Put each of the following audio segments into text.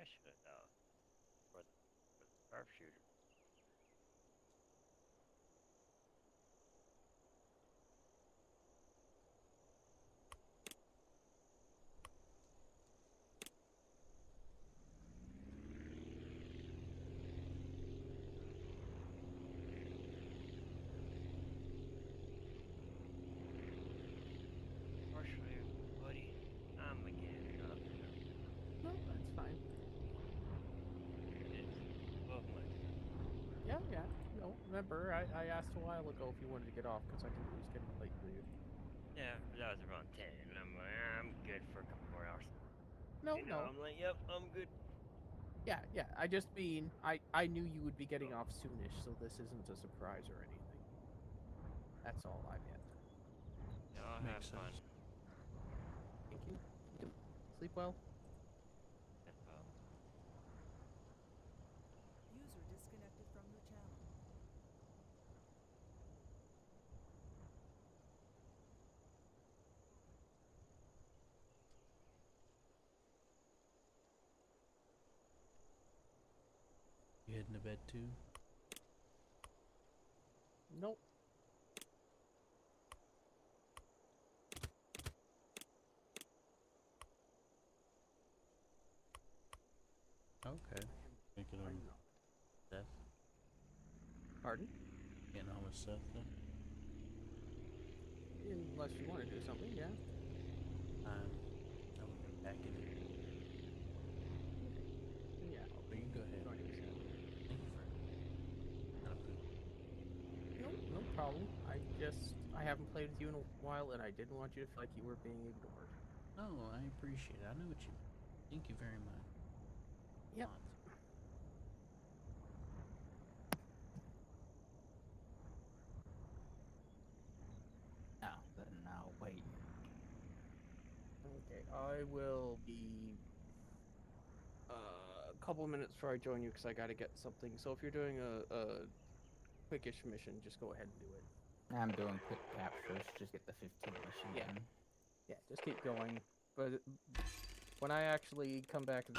I should for the sharpshooter. Unfortunately, buddy, I'm again up. No, that's fine. It's above my. Yeah, yeah. No, remember, I asked a while ago if you wanted to get off because I knew it was getting late for you. Yeah, that was around 10, and I'm like, I'm good for a couple more hours. No, You know, no. I'm like, yep, I'm good. Yeah, yeah. I just mean, I knew you would be getting off soonish, so this isn't a surprise or anything. That's all I meant. Y'all have Makes fun. sense. Thank you. Yep. Sleep well. As well. User disconnected from your channel. You heading to bed too? Nope. Okay. Thinking I'm on not. Seth. Pardon? Getting on with Seth then? Unless you want to do something, yeah. I will be back in it. Then yeah, I'll But be you go ahead. joining Seth. Thank you for not good. Nope, no problem. I haven't played with you in a while, and I didn't want you to feel like you were being ignored. No, I appreciate it. I know what you mean. Thank you very much. Yep. Lots. Now, then now wait. Okay, I will be a couple minutes before I join you because I got to get something. So if you're doing a quickish mission, just go ahead and do it. I'm doing quick captures, just get the 15 mission Yeah. done. Yeah, just keep going. But when I actually come back and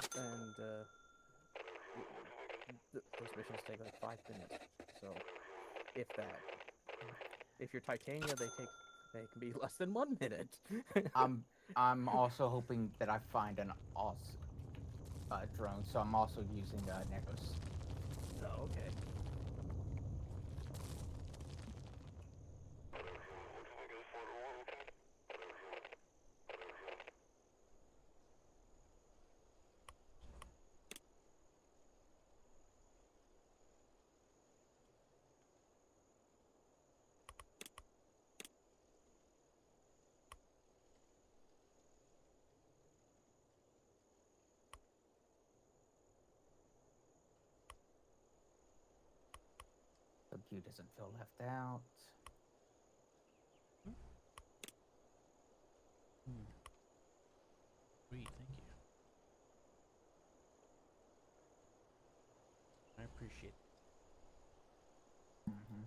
those missions take like 5 minutes. So if that, if you're Titania, they can be less than 1 minute. I'm also hoping that I find an awesome drone, so I'm also using Negos. Oh, okay. So Q doesn't feel left out. Hmm. Sweet, thank you. I appreciate it. Hmm.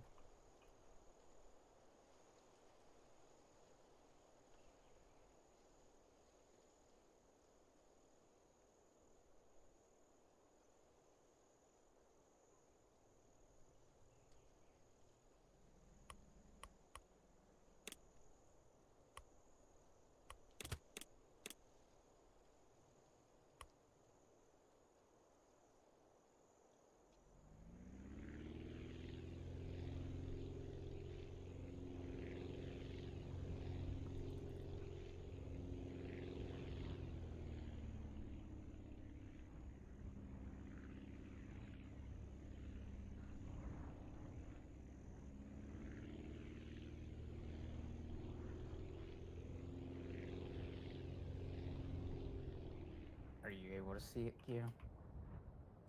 Are you able to see it, Q?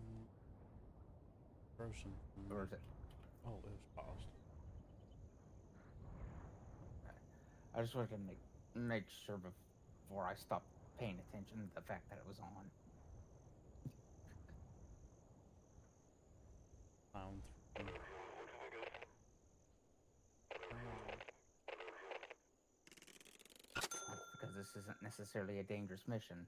Mm, Frozen. Or is it? Oh, it was paused. I just wanted to make sure before I stopped paying attention to the fact that it was on. Found through. Because this isn't necessarily a dangerous mission.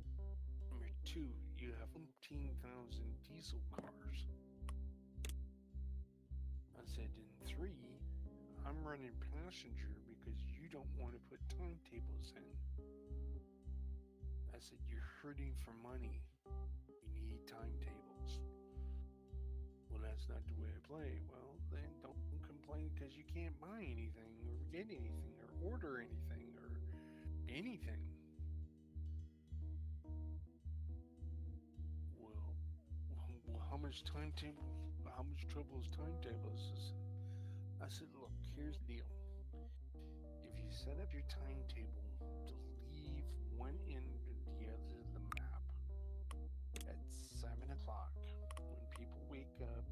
2, you have 15,000 diesel cars. I said, in 3, I'm running passenger because you don't want to put timetables in. I said, you're hurting for money. You need timetables. Well, that's not the way I play. Well, then don't complain because you can't buy anything or get anything or order anything or anything. Well, how much trouble is timetables? I said, look, here's the deal. If you set up your timetable to leave one end or the other of the map at 7 o'clock when people wake up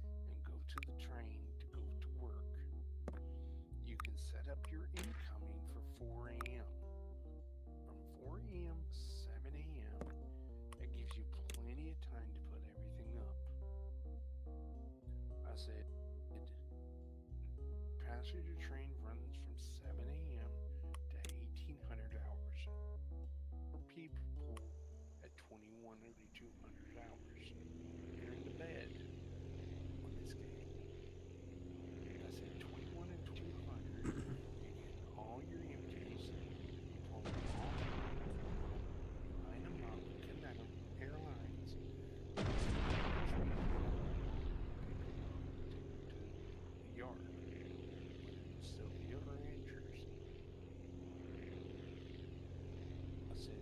and go to the train to go to work, you can set up your incoming for 4 a.m. From 4 a.m. to 7 a.m., that gives you plenty of time to put everything up. I said, passenger train runs from 7 a.m. to 1800 hours. For people at 21 or 200 hours. You're in the bed on this game. I said 21 and 200. You get all your empties. You pull them all out. Line them up. Connect them. Airlines. The yard. Sylvia or Andrews. I said,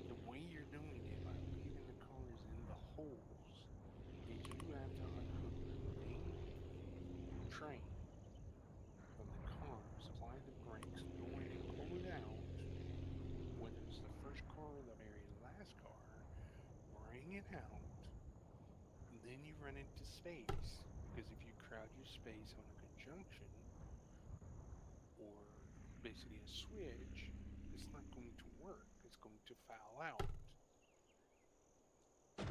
the way you're doing it by leaving the cars in the holes is you have to unhook the main train from the car, supply the brakes, go in and pull it out, whether it's the first car or the very last car, bring it out, and then you run into space. Because if you crowd your space on a conjunction, or basically a switch, it's not going to work. It's going to foul out. I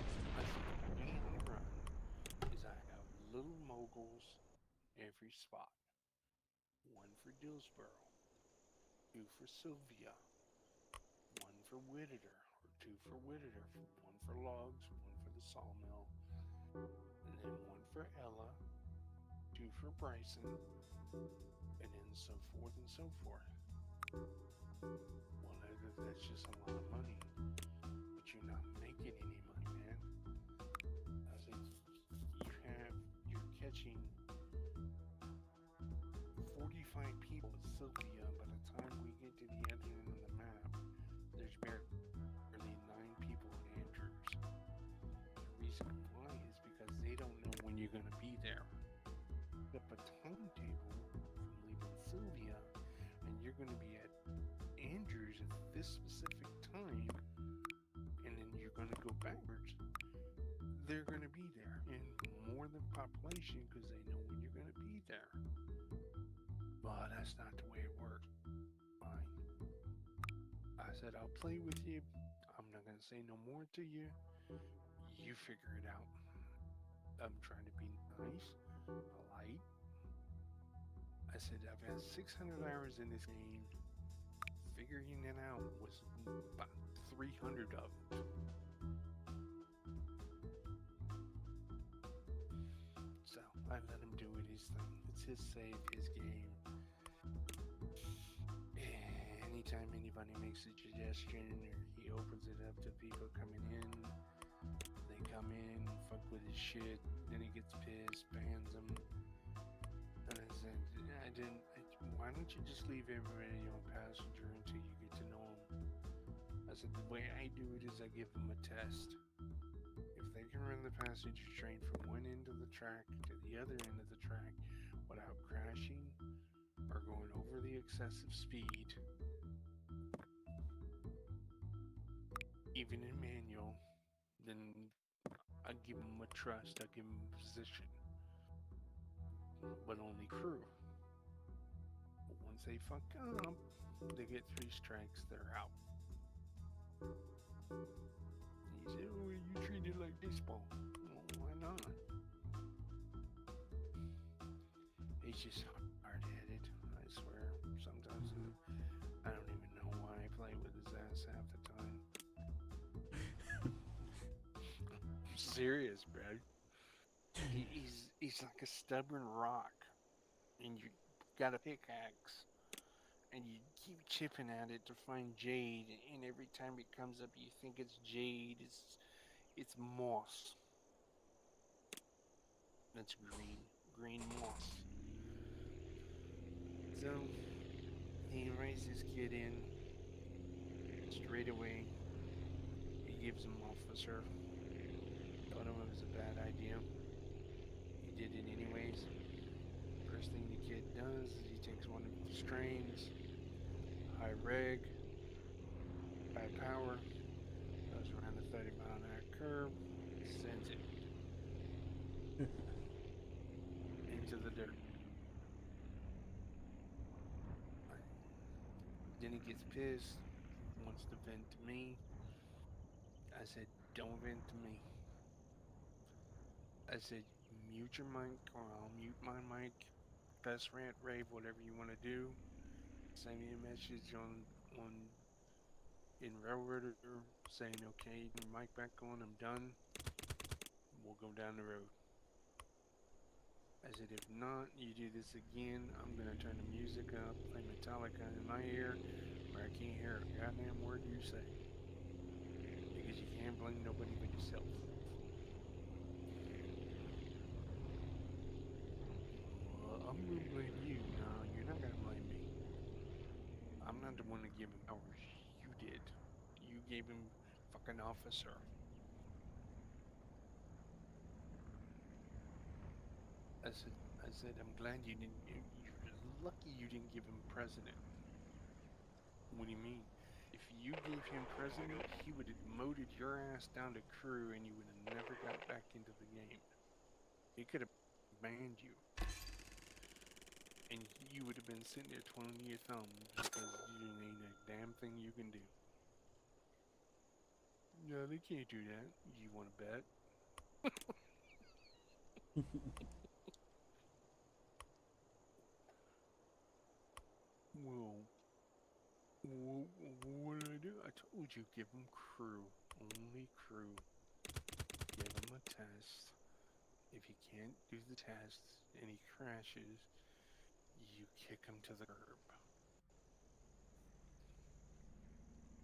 said the way I run is I have little moguls every spot. 1 for Dillsboro, 2 for Sylvia, 1 for Whittier, or 2 for Whittier, 1 for logs, 1 for the sawmill, and then 1 for Ella, 2 for Bryson, and then so forth and so forth. Well, that's just a lot of money, but you're not making any money, man. I said, you're catching 45 people with Sylvia. By the time we get to the other end of the map, there's barely 9 people with Andrews. The reason why is because they don't know when you're going to be there. Up a timetable from leaving Sylvia, and you're going to be at Andrews at this specific time, and then you're going to go backwards. They're going to be there in more than population because they know when you're going to be there. But that's not the way it works. Fine. I said, I'll play with you. I'm not going to say no more to you. You figure it out. I'm trying to be nice, polite. I said, I've had 600 hours in this game. Figuring it out was about 300 of it. So I let him do it his thing. It's his save, his game. Anytime anybody makes a suggestion or he opens it up to people coming in, they come in, fuck with his shit, then he gets pissed, bans them. And I said, why don't you just leave everybody on passenger until you get to know them? I said, the way I do it is I give them a test. If they can run the passenger train from one end of the track to the other end of the track without crashing or going over the excessive speed, even in manual, then I give them a trust, I give them a position. But only crew. But once they fuck up, they get 3 strikes, they're out. He said, oh, you treat it like baseball. Well, why not? He's just hard-headed, I swear. Sometimes I don't even know why I play with his ass half the time. serious, bro. He's like a stubborn rock, and you got a pickaxe, and you keep chipping at it to find jade, and every time it comes up, you think it's jade. It's moss. That's green moss. So he invites this kid in straight away. He gives him officer. Told him it was a bad idea. He did it anyways. First thing the kid does is he takes one of the strains, high reg, high power, goes around a 30-mile-an-hour curve, sends it into the dirt. Then he gets pissed, wants to vent to me. I said, don't vent to me. I said, mute your mic or I'll mute my mic. Cuss, rant, rave, whatever you want to do. Send me a message on in Railroader saying, okay, your mic back on, I'm done. We'll go down the road. I said, if not, you do this again, I'm going to turn the music up, play Metallica in my ear, where I can't hear a goddamn word you say. Because you can't blame nobody but yourself. I'm going to blame you. No, you're not going to blame me. I'm not the one that gave him powers. You did. You gave him fucking officer. I said, I'm glad you didn't. You're lucky you didn't give him president. What do you mean? If you gave him president, he would have demoted your ass down to crew, and you would have never got back into the game. He could have banned you, and you would have been sitting there twiddling your thumbs because you ain't a damn thing you can do. No, they can't do that. You want to bet? Well, what did I do? I told you, give him crew. Only crew. Give him a test. If he can't do the test and he crashes, you kick him to the curb.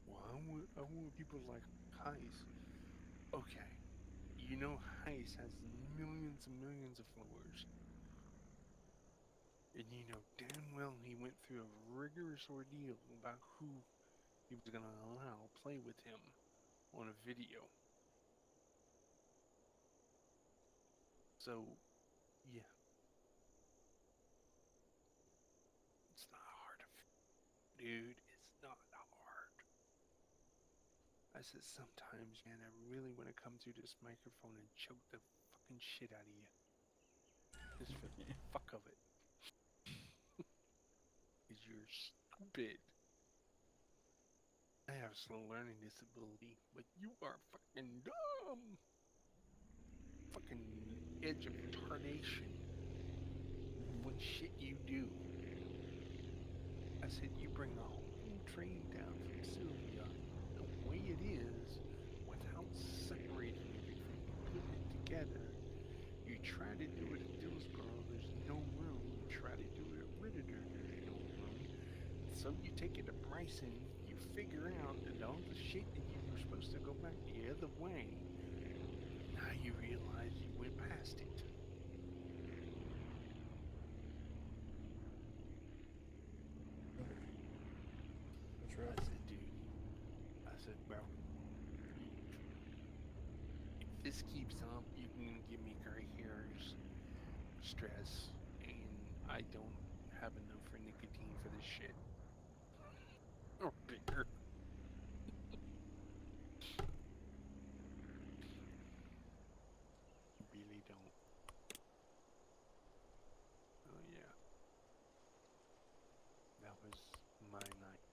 Well, I want people like Heist. Okay, you know Heist has millions and millions of followers. And you know damn well he went through a rigorous ordeal about who he was going to allow play with him on a video. So, yeah. It's not hard. Dude, it's not hard. I said, sometimes, man, I really want to come through this microphone and choke the fucking shit out of you. Just for the fuck of it. Because you're stupid. I have slow learning disability, but you are fucking dumb. Fucking edge of retardation. What shit you do. I said, you bring a whole train down from Sylvia the way it is without separating everything and putting it together. You try to do it at Dillsboro, there's no room. You try to do it at Ritter, there's no room. So you take it to Bryson, you figure out that all the shit that you were supposed to go back the other way, now you realize you went past it. That's I right. said, dude, I said, bro, if this keeps up, you can give me gray hairs, stress, and I don't have enough for nicotine for this shit. Or bigger. You really don't. Oh yeah. That was my night.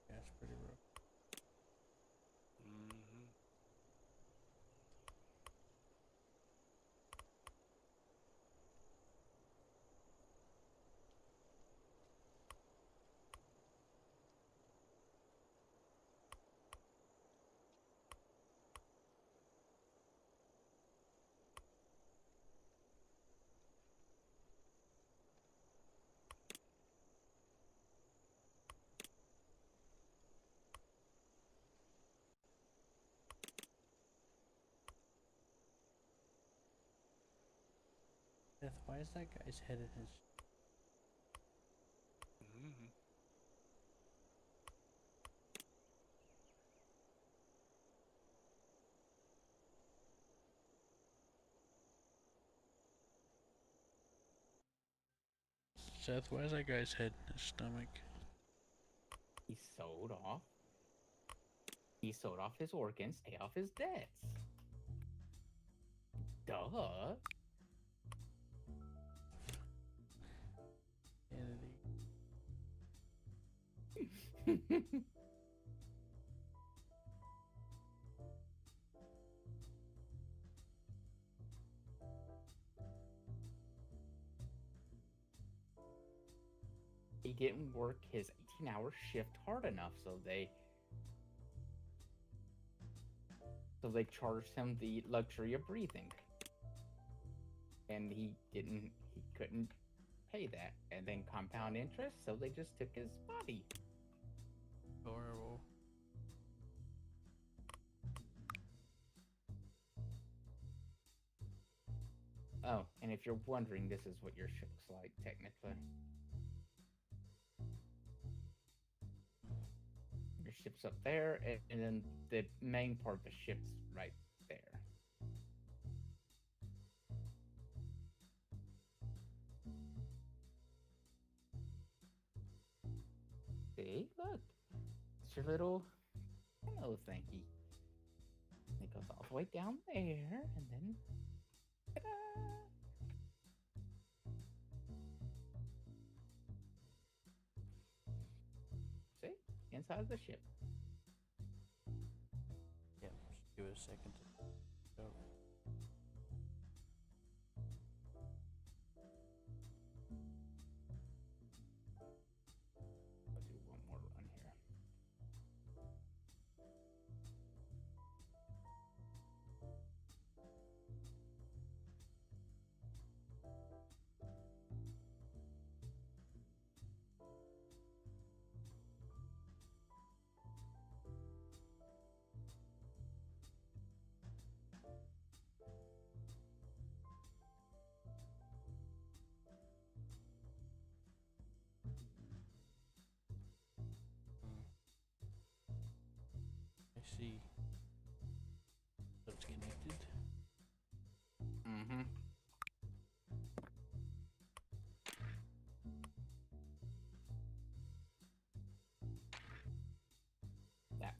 Yeah, it's pretty rough. Mm-hmm. Seth, why is that guy's head in his... Mm-hmm. Seth, why is that guy's head in his stomach? He sold off. He sold off his organs, pay off his debts. Duh. Kennedy. He didn't work his 18-hour shift hard enough, so they charged him the luxury of breathing. And he couldn't pay that. And then compound interest, so they just took his body. Horrible. Oh, and if you're wondering, this is what your ship looks like, technically. Your ship's up there, and then the main part of the ship's right there. See? Look. It's your little hello thingy. It goes all the way down there, and then... Ta-da! See? Inside of the ship. Yeah, just give it a second to go. I'll do one more run here. I see. So it's connected. Mm-hmm. That.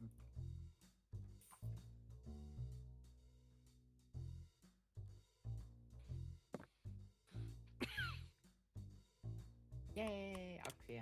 Yay, Oxyam.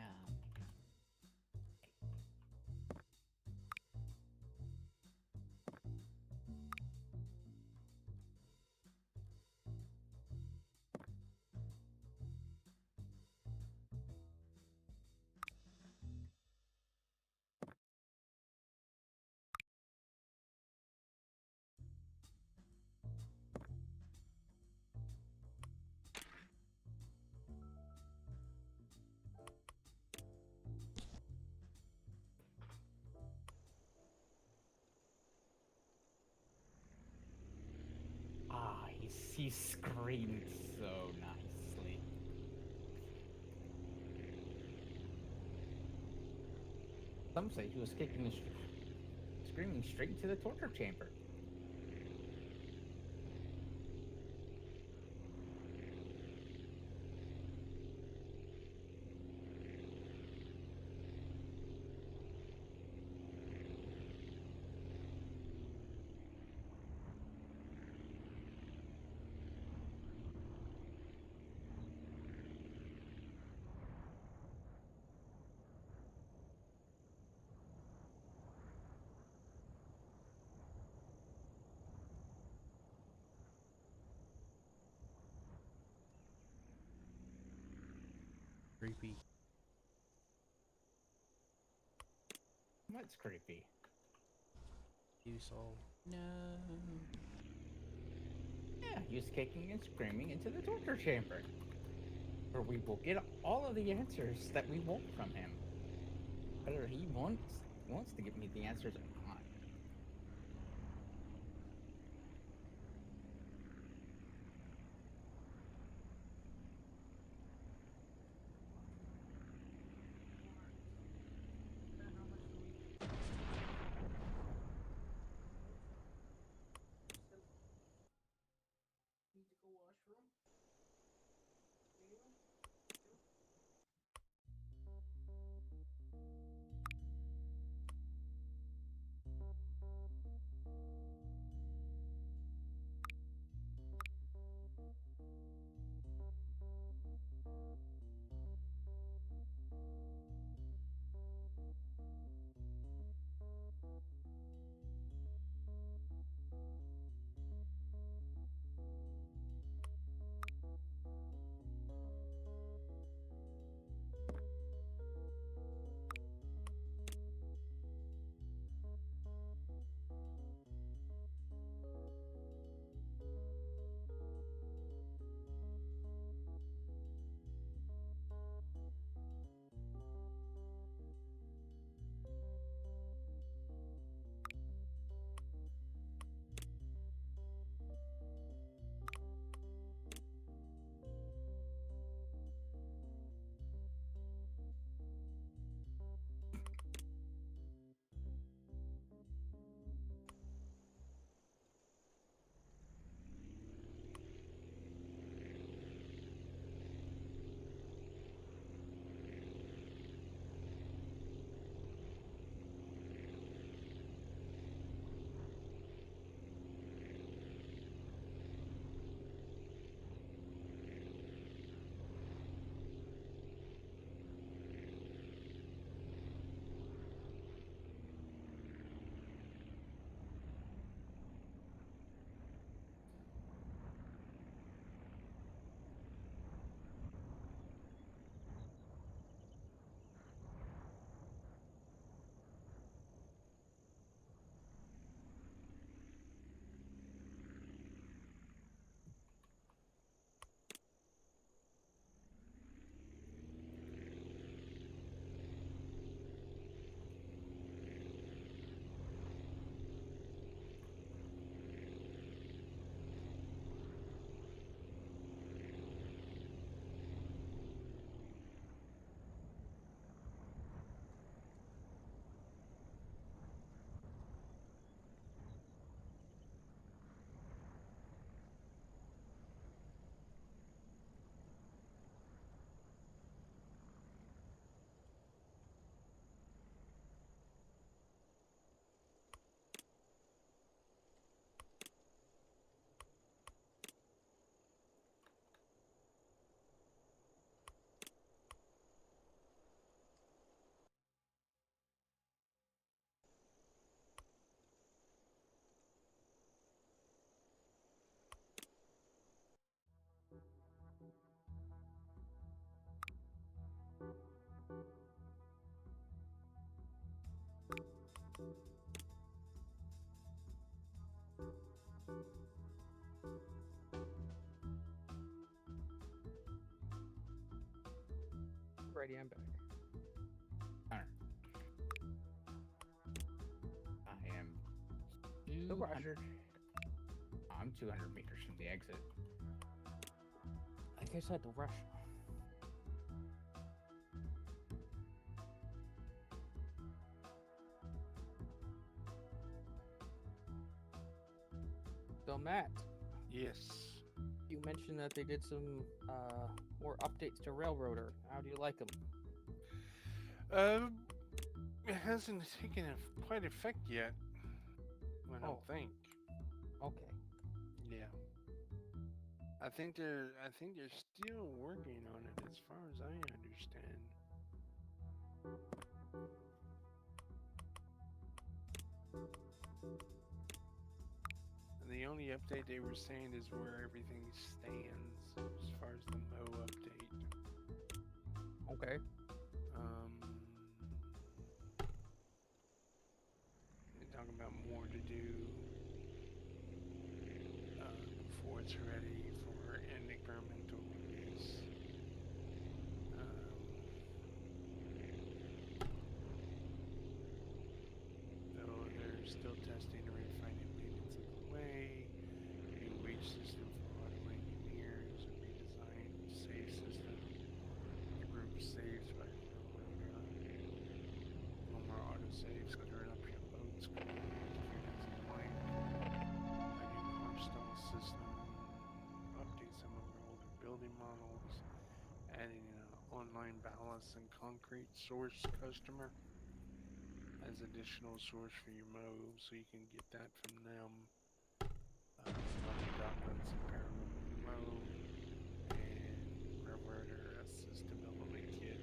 Ah, he screamed so nicely. Some say he was kicking and screaming straight into the torture chamber. Creepy. That's creepy. You saw. No. Yeah, he was kicking and screaming into the torture chamber, where we will get all of the answers that we want from him. Whether he wants to give me the answers or not. Alrighty, I'm back. Alright. I am No rush. 200. I'm 200 meters from the exit. Like I said, the rush. So Matt, Yes. you mentioned that they did some more updates to Railroader. How do you like them? It hasn't taken quite effect yet. I don't Oh. think. Okay. Yeah. I think they're still working on it as far as I understand. And the only update they were saying is where everything stands as far as the Mo update. Okay. They're talking about more to do before it's ready for an incremental release. Though they're still testing and refining maintenance of the way, new wage system for auto engineers, a redesigned save system. The group saves by no more auto saves, clearing up your load screen, units in blank, a new car stall system, update some of our older building models, adding an online ballast and concrete source customer as additional source for your move, so you can get that from them. Money gauntlets and parallel move, and Railroader assist development kit.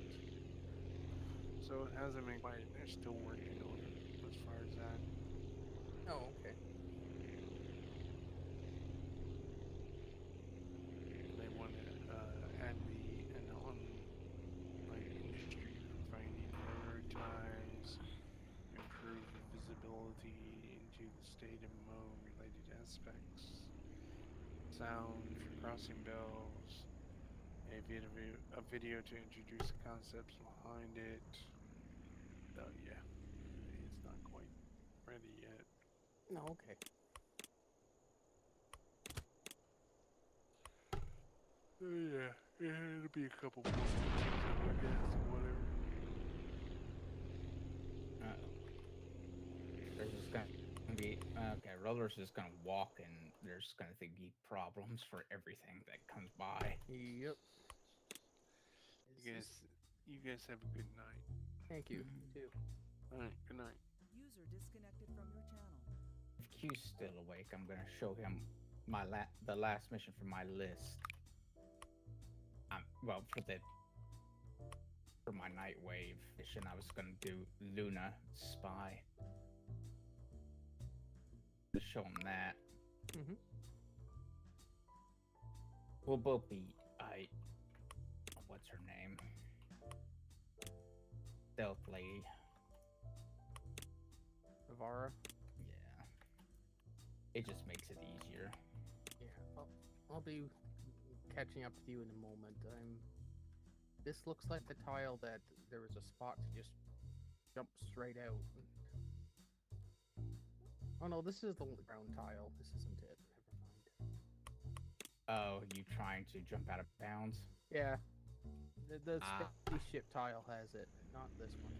So it hasn't been quite. They're still working on it as far as that. Oh, okay. They want to add an online industry for finding railroad ties, improve the visibility into the state and Mo related aspects, sound for crossing bells, a video to introduce the concepts behind it. So yeah, it's not quite ready yet. No, okay. Yeah, it'll be a couple more months or so, I guess, or whatever. There's just gonna be okay. Rollers is gonna walk, and there's gonna be problems for everything that comes by. Yep. You guys have a good night. Thank you. You too. All right, good night. User disconnected from your channel. If Q's still awake, I'm gonna show him the last mission from my list. Well, for my night wave mission, I was gonna do Luna Spy. Just show him that. Mhm. We'll both be what's her name? Stealth lady. Navara. Yeah. It just makes it easier. Yeah. I'll be catching up with you in a moment. This looks like the tile that there was a spot to just jump straight out. Oh no, this is the ground tile. This isn't it. Never mind. Oh, you trying to jump out of bounds? Yeah. The spaceship tile has it, not this one.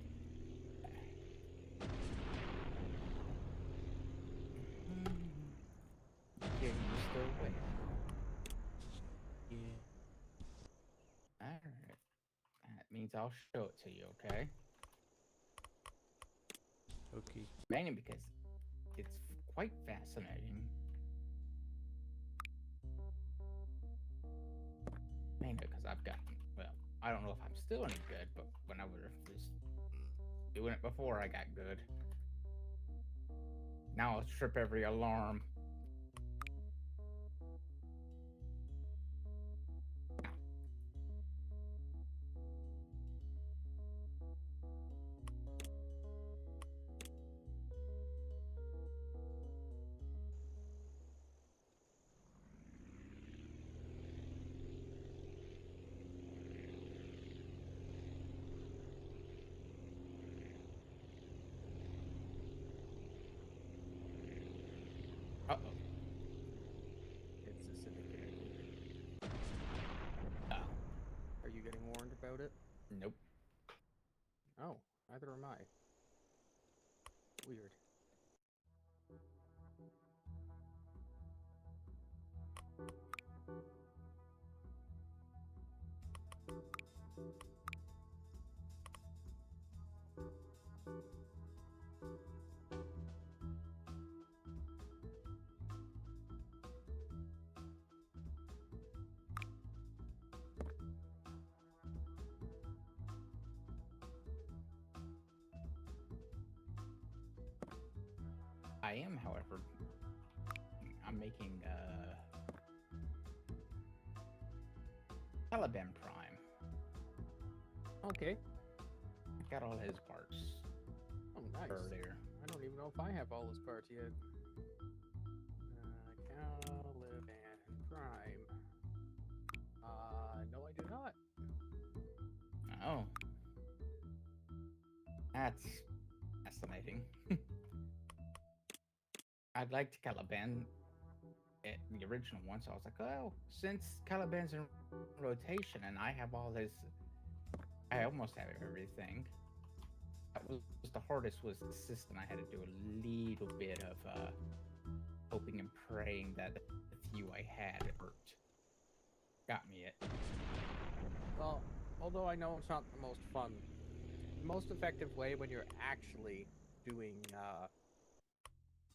Yeah, you still wait. Yeah. Alright. That means I'll show it to you, okay? Okay. Mainly because it's quite fascinating. Mainly because I've gotten, well, I don't know if I'm still any good, but when I was doing it before, I got good. Now I'll trip every alarm. about it? Nope. Oh, neither am I. Weird. I am, however, I'm making Taliban Prime. Okay. I got all his parts Oh, nice. earlier. I don't even know if I have all his parts yet. Caliban Prime. No, I do not. Oh. That's fascinating. I'd liked Caliban at the original one, so I was like, oh, since Caliban's in rotation and I have all his, I almost have everything. That was the hardest, was the system. I had to do a little bit of hoping and praying that the few I had worked. Got me it. Well, although I know it's not the most fun, the most effective way when you're actually doing,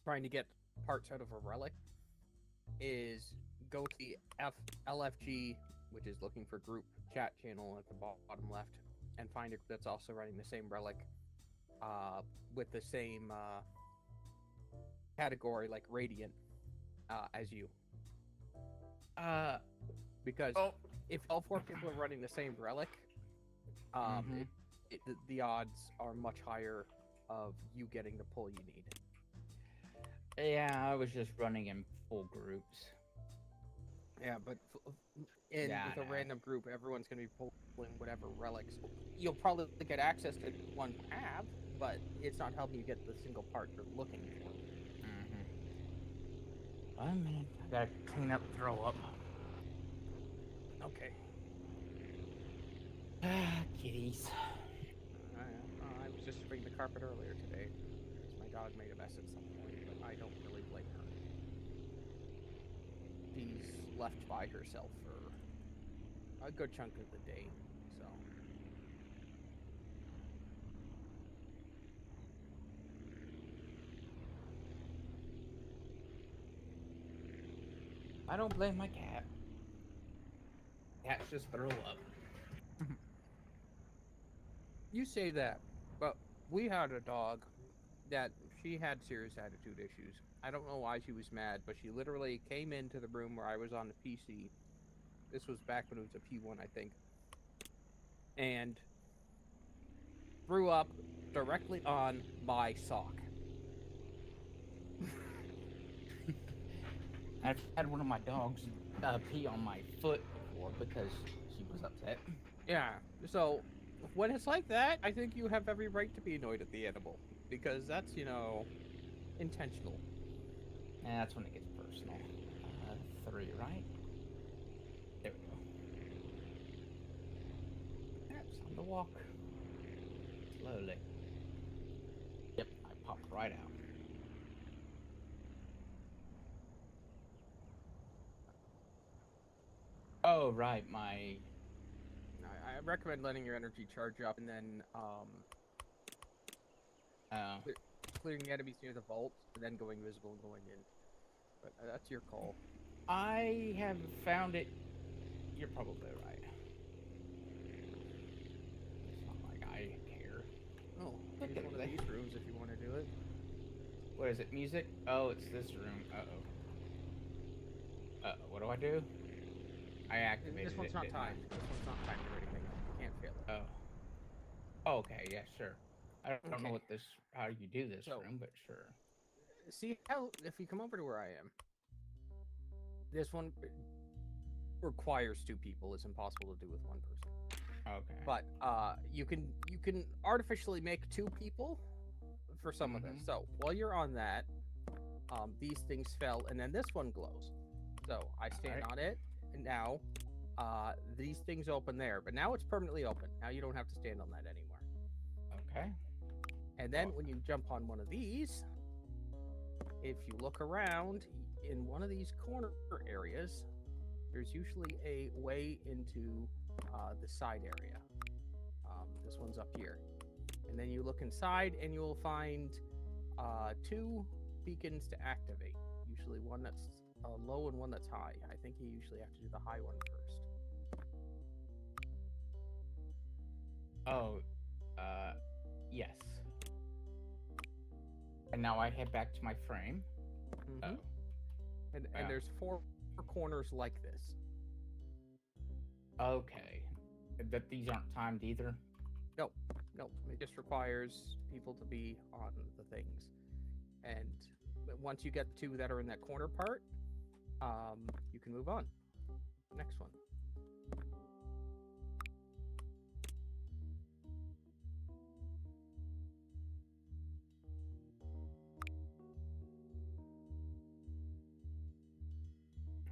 trying to get parts out of a relic is go to the LFG, which is looking for group chat channel at the bottom left, and find a group that's also running the same relic, with the same category, like Radiant, as you. Because if all 4 people are running the same relic, the odds are much higher of you getting the pull you need. Yeah, I was just running in full groups. Yeah, but with a random group, everyone's going to be pulling whatever relics. You'll probably get access to one path, but it's not helping you get the single part you're looking for. 1 minute. I gotta clean up, throw up. Okay. Kitties. I was just sweeping the carpet earlier today. My dog made a mess at some point, but I don't really blame her. She's left by herself for a good chunk of the day, so. I don't blame my cat. Cats just throw up. You say that, but we had a dog that she had serious attitude issues. I don't know why she was mad, but she literally came into the room where I was on the PC. This was back when it was a P1, I think. And threw up directly on my sock. I've had one of my dogs pee on my foot before because she was upset. Yeah, so when it's like that, I think you have every right to be annoyed at the animal. Because that's, intentional. And that's when it gets personal. 3, right? There we go. That's on the walk. Slowly. Yep, I popped right out. Oh, right, my... I recommend letting your energy charge up and then clearing the enemies near the vault and then going visible and going in. But that's your call. I have found it. You're probably right. It's not like I care. Oh, here's one of these rooms if you want to do it. What is it? Music? Oh, it's this room. Uh-oh. What do I do? I activated This one's it. not timed. This one's not timed or anything. You can't fail it. Oh. Okay, yeah, sure. I don't know Okay. how you do this So- room, but sure. See how, if you come over to where I am, this one requires 2 people. It's impossible to do with 1 person. Okay. But you can artificially make 2 people for some of this. So while you're on that, these things fell, and then this one glows. So I stand on it, and now these things open there, but now it's permanently open. Now you don't have to stand on that anymore. Okay. And then when you jump on one of these, if you look around in one of these corner areas, there's usually a way into the side area. This one's up here. And then you look inside and you'll find 2 beacons to activate. Usually one that's low and one that's high. I think you usually have to do the high one first. Oh, yes. And now I head back to my frame. Mm-hmm. Oh. And Wow. there's 4 corners like this. Okay. But these aren't timed either? Nope. It just requires people to be on the things. And once you get 2 that are in that corner part, you can move on. Next one.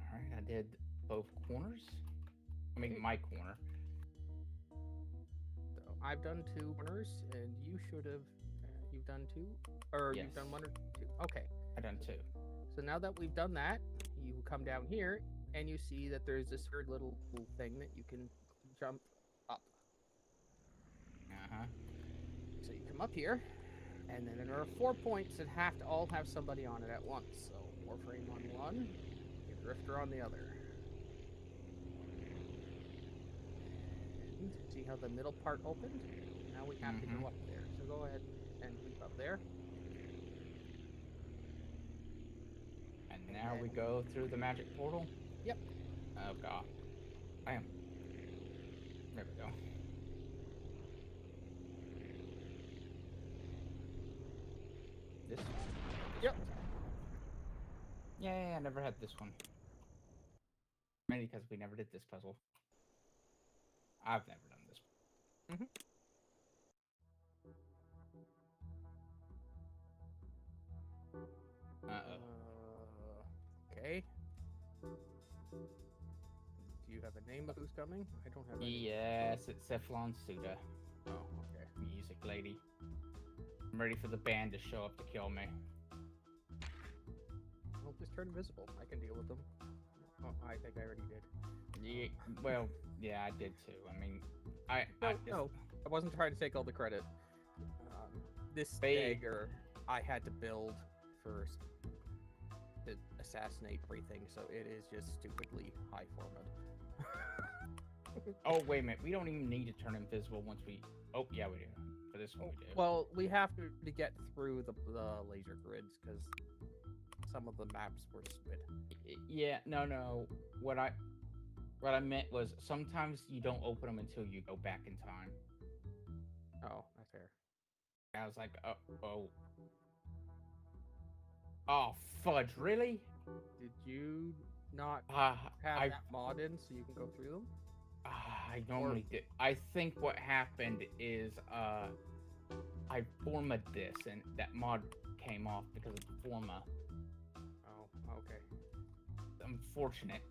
Alright, I did both corners. I mean, my corner. So I've done 2 corners, and you should have. You've done 2, or Yes. you've done 1 or 2. Okay. I done 2. So now that we've done that, you come down here, and you see that there's this weird little thing that you can jump up. Uh-huh. So you come up here, and then there are 4 points that have to all have somebody on it at once. So Warframe on one, your Drifter on the other. And see how the middle part opened? Now we have to go up there. So go ahead and leap up there. And now we go through the magic portal? Yep. Oh, God. Bam. There we go. This one? Yep. Yeah, I never had this one. Mainly because we never did this puzzle. I've never done this one. Mhm. Uh-oh. Okay. Do you have a name of who's coming? I don't have any. Yes, it's Cephalon Suda, Oh, okay. music lady. I'm ready for the band to show up to kill me. Well, just turn invisible. I can deal with them. Oh, I think I already did. Yeah, well, yeah, I did too. I mean, No, I wasn't trying to take all the credit. This They- dagger I had to build first to assassinate everything, so it is just stupidly high format. Oh, wait a minute. We don't even need to turn invisible once we... Oh, yeah, we do. For this one, we do. Well, we have to get through the laser grids because some of the maps were stupid. Yeah, no. What I meant was sometimes you don't open them until you go back in time. Oh, that's fair. I was like, oh, fudge, really? Did you not Have have that mod in so you can go through them? I normally did. I think what happened is I formatted this and that mod came off because of the format. Oh, okay. Unfortunate.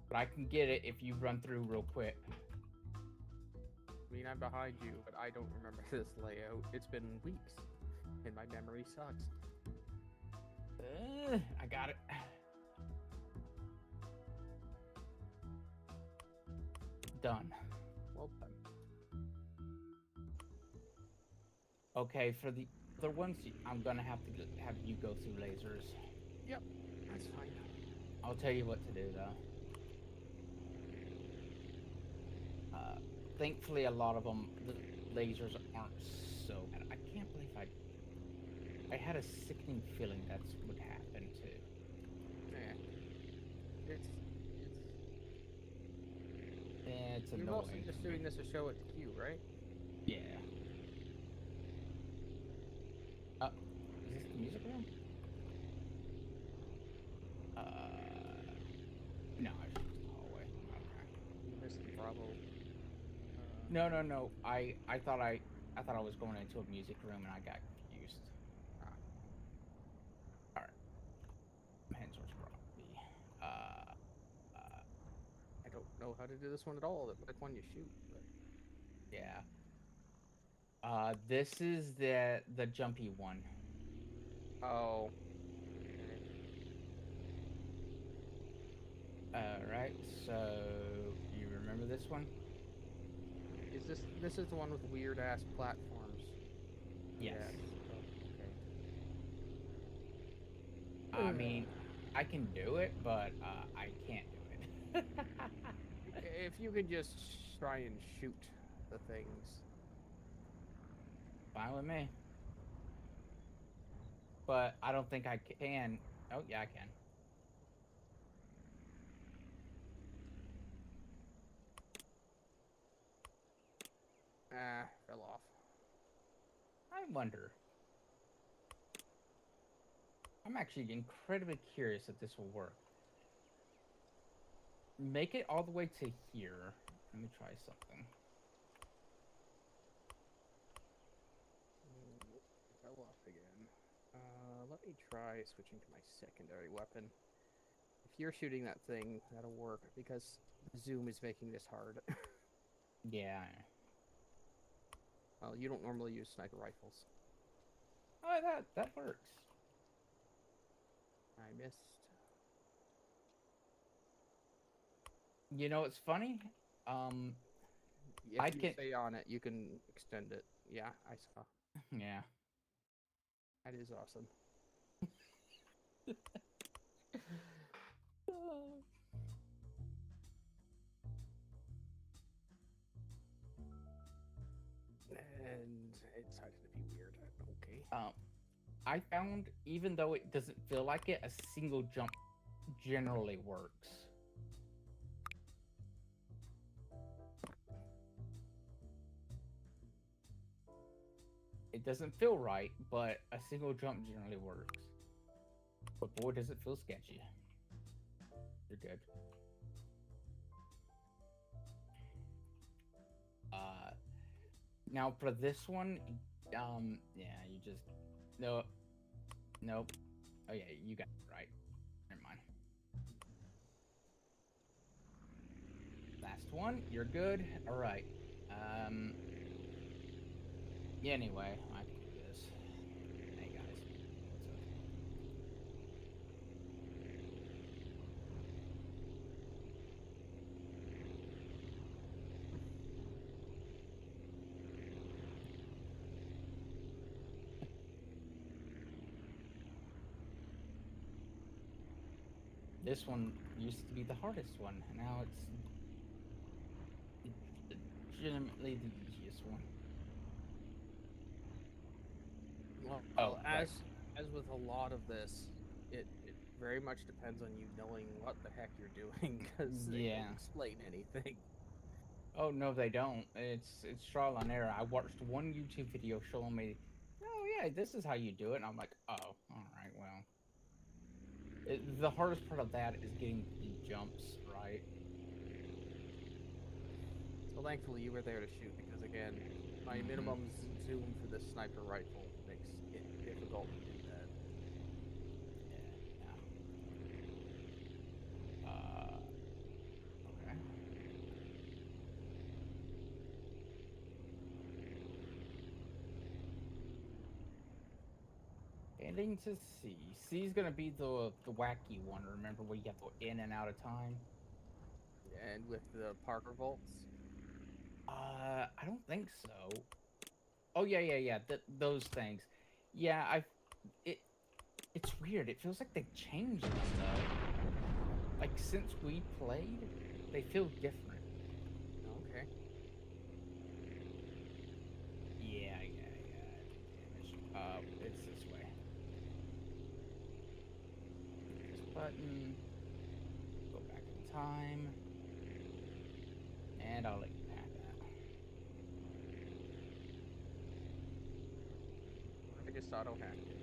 But I can get it if you run through real quick. I mean, I'm behind you, but I don't remember this layout. It's been weeks, and my memory sucks. I got it. Done. Well done. Okay, for the other ones, I'm gonna have to have you go through lasers. Yep, that's fine. I'll tell you what to do though. Thankfully, a lot of them, the lasers aren't so bad. I can't believe I had a sickening feeling that's what happened too. Yeah. It's You're annoying. mostly just doing this to show it to you, right? Yeah. Is this the music room? No, it's just the hallway. Okay. You missed the Bravo. No. I thought I was going into a music room and I got confused. Alright. I'm heading towards Bravo. know how to do this one at all. Like one you shoot. But... Yeah. This is the jumpy one. Oh. All right. So you remember this one? Is this is the one with weird ass platforms? Yes. Oh, okay. I mean, I can do it, but I can't do it. If you could just try and shoot the things. Fine with me. But I don't think I can. Oh, yeah, I can. Ah, fell off. I wonder. I'm actually incredibly curious if this will work. Make it all the way to here. Let me try something. Fell off again. Let me try switching to my secondary weapon. If you're shooting that thing, that'll work because Zoom is making this hard. Yeah. Well, you don't normally use sniper rifles. Oh, that works. I missed. You know, it's funny. If I you can. stay on it, you can extend it. Yeah, I saw. Yeah. That is awesome. And it's starting to be weird. Okay. I found even though it doesn't feel like it, a single jump generally works. It doesn't feel right, but a single jump generally works. But boy, does it feel sketchy. You're good. Now for this one, yeah, you just nope. Oh yeah, you got it right. Never mind. Last one, you're good. All right. Yeah, anyway, I can do this. Hey guys, what's up? This one used to be the hardest one. Now it's legitimately the easiest one. Well, Oh, right. as with a lot of this, it very much depends on you knowing what the heck you're doing because they Yeah. don't explain anything. Oh no, they don't. It's trial and error. I watched one YouTube video showing me, oh yeah, this is how you do it, and I'm like, oh, all right, well. The hardest part of that is getting the jumps right. Well, thankfully you were there to shoot because again, my minimum zoom for this sniper rifle makes it difficult to do that. Yeah. Okay. Heading to C. C is gonna be the wacky one. Remember where you have to go in and out of time? And with the Parker bolts. I don't think so. Oh yeah. Those things. Yeah, it's weird. It feels like they changed them though. Like since we played, they feel different. Okay. Yeah. Damage. It's this way. This button. Go back in time. And I'll let you have that. I just auto hacked it.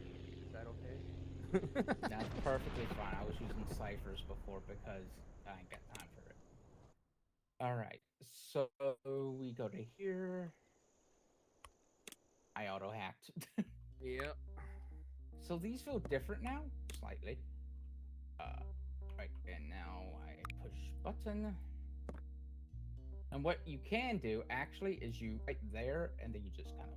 Is that okay? That's perfectly fine. I was using ciphers before because I ain't got time for it. All right, so we go to here. I auto hacked. Yep. So these feel different now, slightly. Right, and now I push button. And what you can do actually is you right there, and then you just kind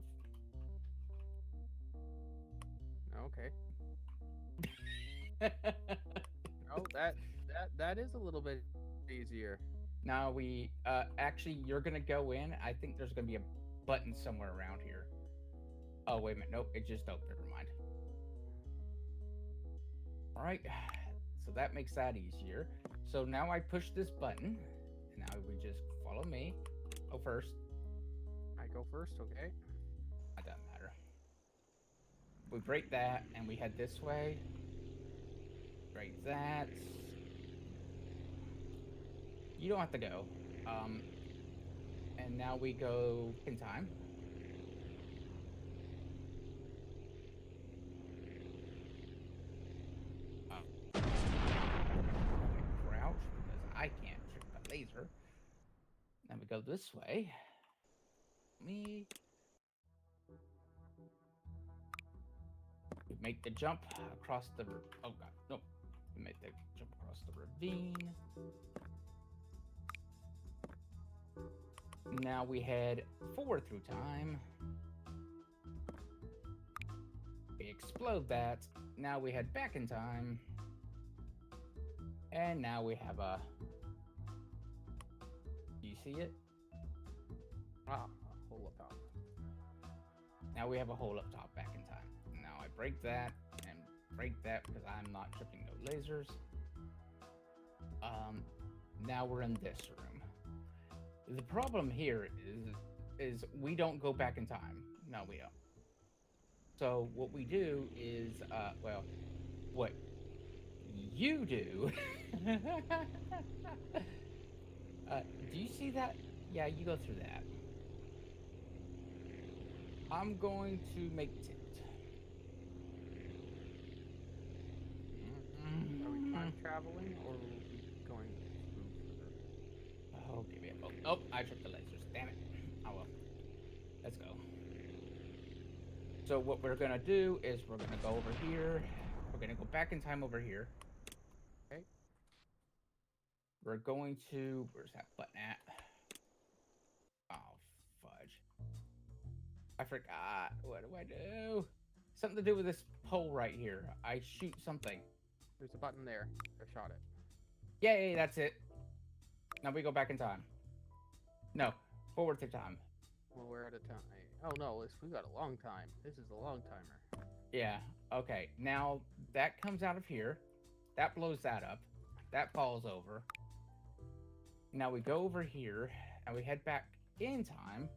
Okay. of. Oh, that is a little bit easier. Now we actually you're gonna go in. I think there's gonna be a button somewhere around here. Oh wait a minute, nope, it just opened. Never mind. All right, so that makes that easier. So now I push this button, and now we just follow me. Oh, first. I go first, okay? It doesn't matter. We break that, and we head this way. Break that. You don't have to go. And now we go in time. Crouch because I can't trick the laser. Then we go this way. Me. We make the jump across the. Oh god, no. We make the jump across the ravine. Now we head forward through time. We explode that. Now we head back in time. And now we have a. Do you see it? Ah, hole up top. Now we have a hole up top back in time. Now I break that and break that because I'm not tripping no lasers. Now we're in this room. The problem here is we don't go back in time. No, we don't. So what we do is, well, what you do. Do you see that? Yeah, you go through that. I'm going to make tent. Are we time traveling or are we going through further? Oh, give me a moment. Oh, I tripped the lasers. Damn it. Oh well. Let's go. So what we're gonna do is we're gonna go over here. We're gonna go back in time over here. Okay. We're going to. Where's that button at? Oh, fudge. I forgot. What do I do? Something to do with this pole right here. I shoot something. There's a button there. I shot it. Yay, that's it. Now we go back in time. No, forward to time. Well, we're at a time. Oh no, we got a long time. This is a long timer. Yeah, okay. Now that comes out of here. That blows that up. That falls over. Now we go over here and we head back in time.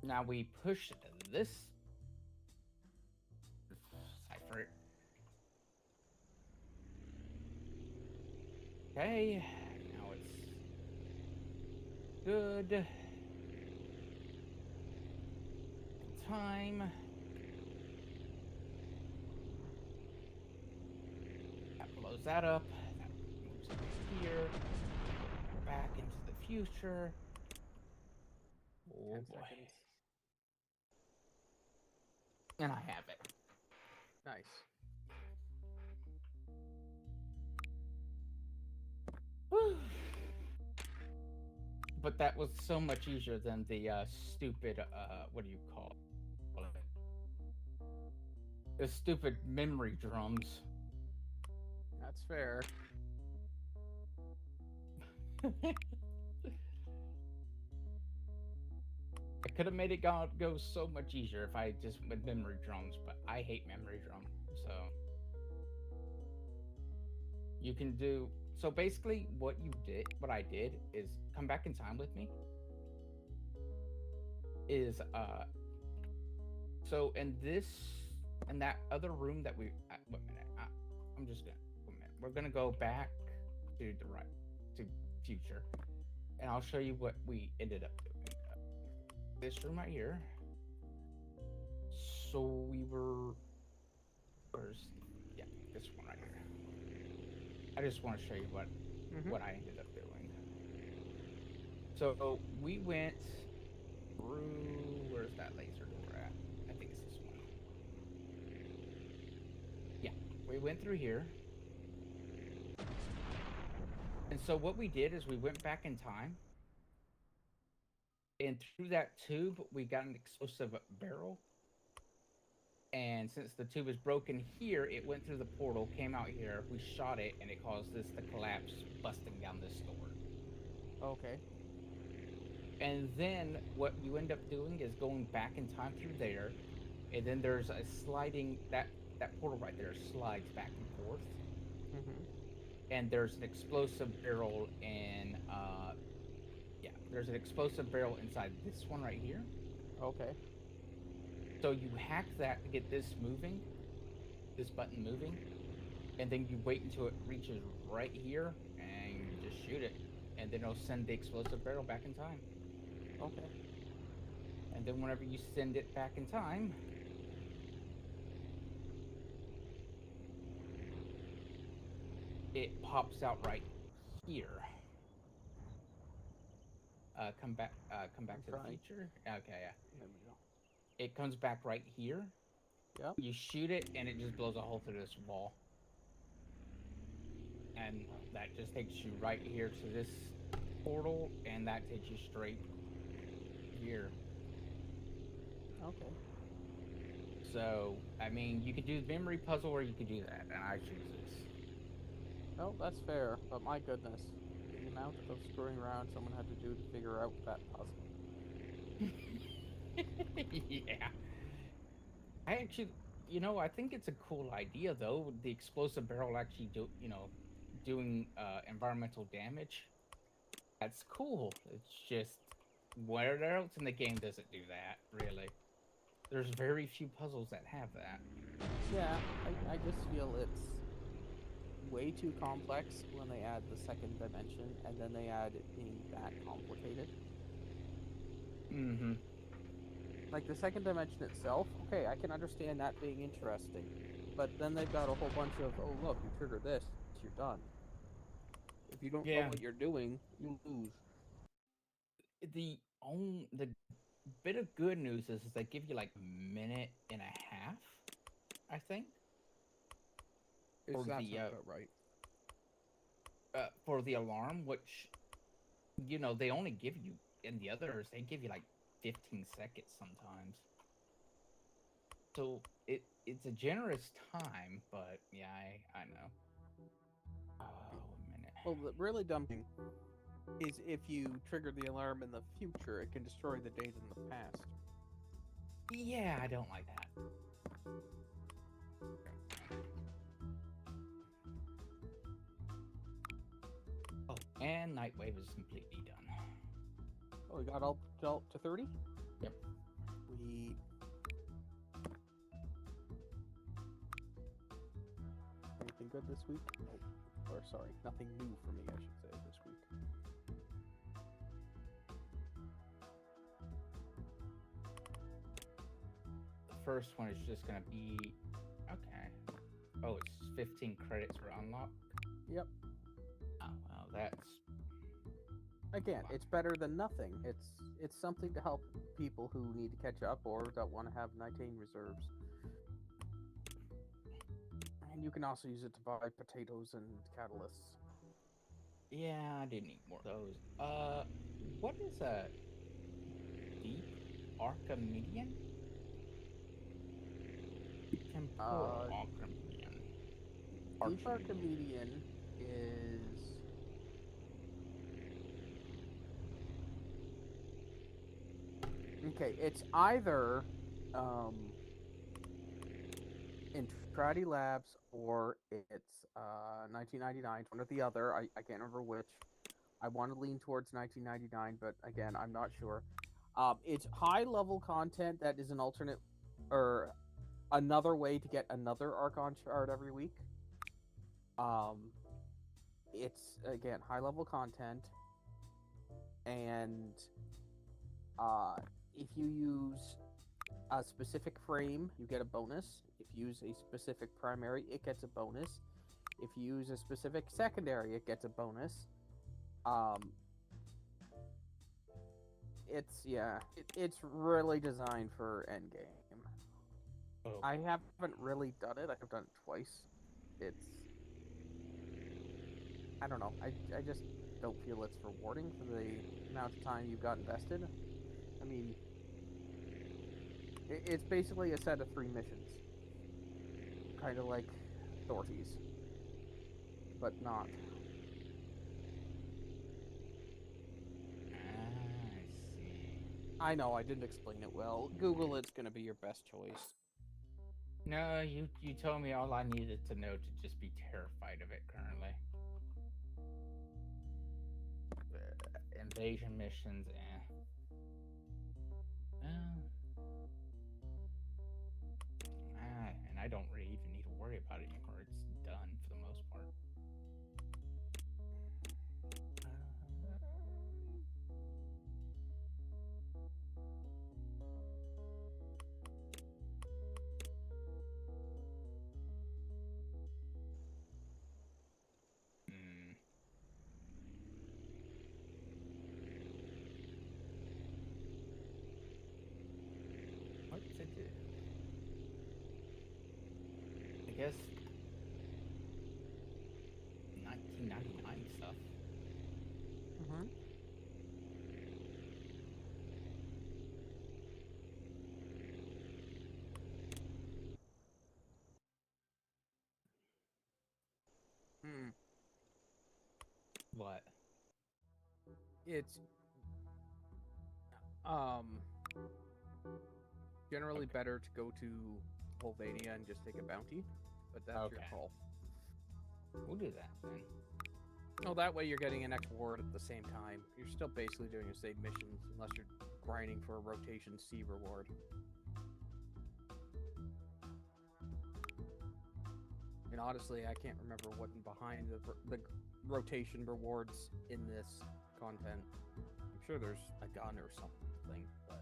Now we push this cipher. Okay, now it's good. Time. That blows that up. That moves it here. Back into the future. Oh 10 boy. seconds. And I have it. Nice. Whew. But that was so much easier than the stupid, what do you call it? The stupid memory drums. That's fair. I could have made it go so much easier if I just went memory drums, but I hate memory drum. So you can do so basically what I did is come back in time with me. Is so in that other room that we wait a minute. I'm just gonna wait a minute. We're gonna go back to the right to future, and I'll show you what we ended up doing. This room right here. So we were. Yeah, this one right here. I just want to show you what I ended up doing. So we went through. Where's that laser door at? I think it's this one. Yeah, we went through here. And so what we did is we went back in time, and through that tube we got an explosive barrel. And since the tube is broken here, it went through the portal, came out here. We shot it, and it caused this to collapse, busting down this door. Okay. And then what you end up doing is going back in time through there, and then there's a sliding that portal right there slides back and forth, Mm-hmm. and there's an explosive barrel there's an explosive barrel inside this one right here. Okay. So you hack that to get this moving, this button moving, and then you wait until it reaches right here, and you just shoot it, and then it'll send the explosive barrel back in time. Okay. And then whenever you send it back in time, it pops out right here. Come back to the Trying. future. Okay, yeah. There we go. It comes back right here. Yep. You shoot it, and it just blows a hole through this wall. And that just takes you right here to this portal, and that takes you straight here. Okay. So, I mean, you could do the memory puzzle, or you could do that, and I choose this. Oh, that's fair, but my goodness, the amount of screwing around someone had to do to figure out that puzzle. Yeah. I actually, I think it's a cool idea, though. The explosive barrel actually doing environmental damage. That's cool. It's just, where else in the game does it do that, really? There's very few puzzles that have that. Yeah, I just feel it's way too complex when they add the second dimension, and then they add it being that complicated. Mm-hmm. Like, the second dimension itself, okay, I can understand that being interesting. But then they've got a whole bunch of, oh, look, you trigger this, you're done. If you don't know what you're doing, you lose. The bit of good news is they give you like a minute and a half, I think. That sounds about right. For the alarm, which, they only give you, in the others, they give you like 15 seconds sometimes. So it's a generous time, but yeah, I know. Oh, a minute. Well, the really dumb thing is if you trigger the alarm in the future, it can destroy the data in the past. Yeah, I don't like that. Oh, and Nightwave is completely done. Oh, we got all to 30? Yep. We... Anything good this week? Nope. Or, sorry, nothing new for me, I should say, this week. The first one is just gonna be... Okay. Oh, it's 15 credits for unlock? Yep. Oh, well, that's... Again, it's better than nothing. It's something to help people who need to catch up or don't want to have 19 reserves. And you can also use it to buy potatoes and catalysts. Yeah, I didn't need more of those. What is a deep Archimedean? Temporal Archimedean. Deep Archimedean is... Okay, it's either Intrati Labs or it's 1999, one or the other. I can't remember which. I want to lean towards 1999, but again, I'm not sure. It's high-level content that is an alternate or another way to get another Archon shard every week. It's, again, high-level content, and if you use a specific frame, you get a bonus. If you use a specific primary, it gets a bonus. If you use a specific secondary, it gets a bonus. It's really designed for endgame. Oh. I haven't really done it. I've done it twice. I don't know. I just don't feel it's rewarding for the amount of time you've got invested. I mean, it's basically a set of 3 missions, kind of like sorties, but not. I see. I know I didn't explain it well. Google it's gonna be your best choice. No, you told me all I needed to know to just be terrified of it currently. Invasion missions, and I don't really even need to worry about it anymore. It's done for the most part. Hmm. What to do? I guess 1999 stuff. Mm-hmm. Hmm. What? It's um generally Okay. better to go to Volvania and just take a bounty, but that's your Okay. call. We'll do that then. Oh, that way you're getting an X ward at the same time. You're still basically doing the same missions, unless you're grinding for a rotation C reward. And honestly, I can't remember what's behind the rotation rewards in this content. I'm sure there's a gun or something, but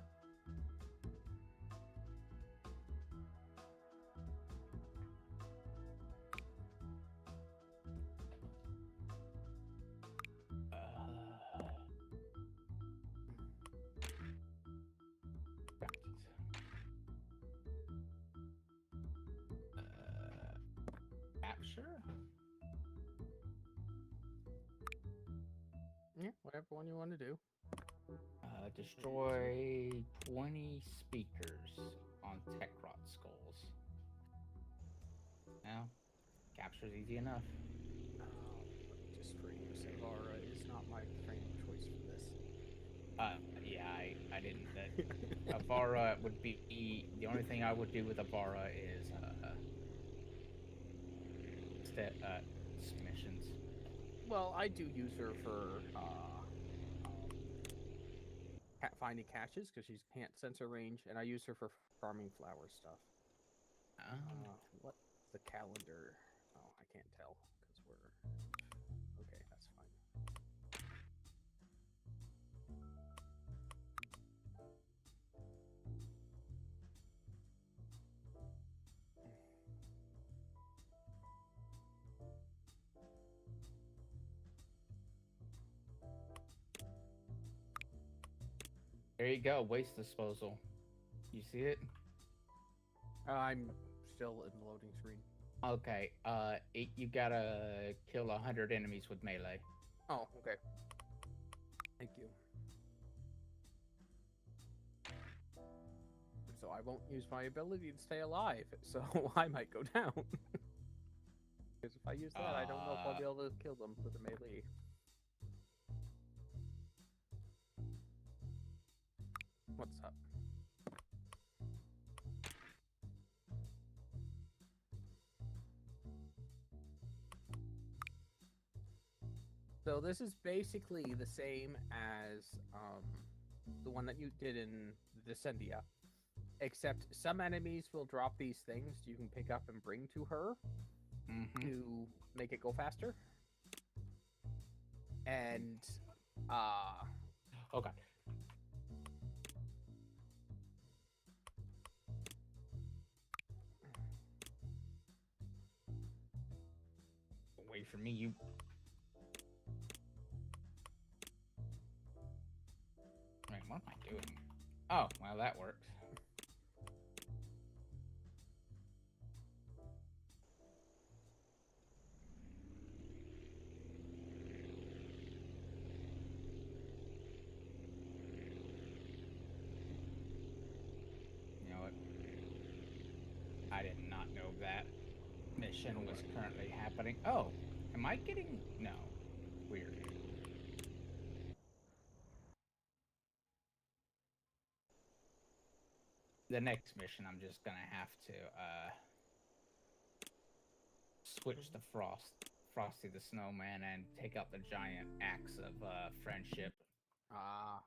Bounties. Capture? yeah, whatever one you want to do. Destroy 20 speakers on Techrot skulls. Now, capture's easy enough. Let me just frame Savara is not my frame of choice for this. Yeah, I didn't. That Avara would be the only thing I would do with Avara is missions. Well, I do use her for finding caches because she's can't sensor range, and I use her for farming flower stuff. What's the calendar? Oh, I can't tell because we're okay. That's fine. There you go, waste disposal. You see it? I'm still in the loading screen. Okay. You gotta kill 100 enemies with melee. Oh, okay. Thank you. So I won't use my ability to stay alive, so I might go down. Because if I use that, I don't know if I'll be able to kill them with a melee. What's up? So this is basically the same as the one that you did in Descendia, except some enemies will drop these things you can pick up and bring to her to make it go faster. And oh god. Wait for me, you. Wait, what am I doing? Oh, well, that works. I did not know that mission was currently happening. Oh, am I getting... No. Weird. The next mission, I'm just gonna have to, switch the Frosty the Snowman and take out the giant axe of, friendship. Ah.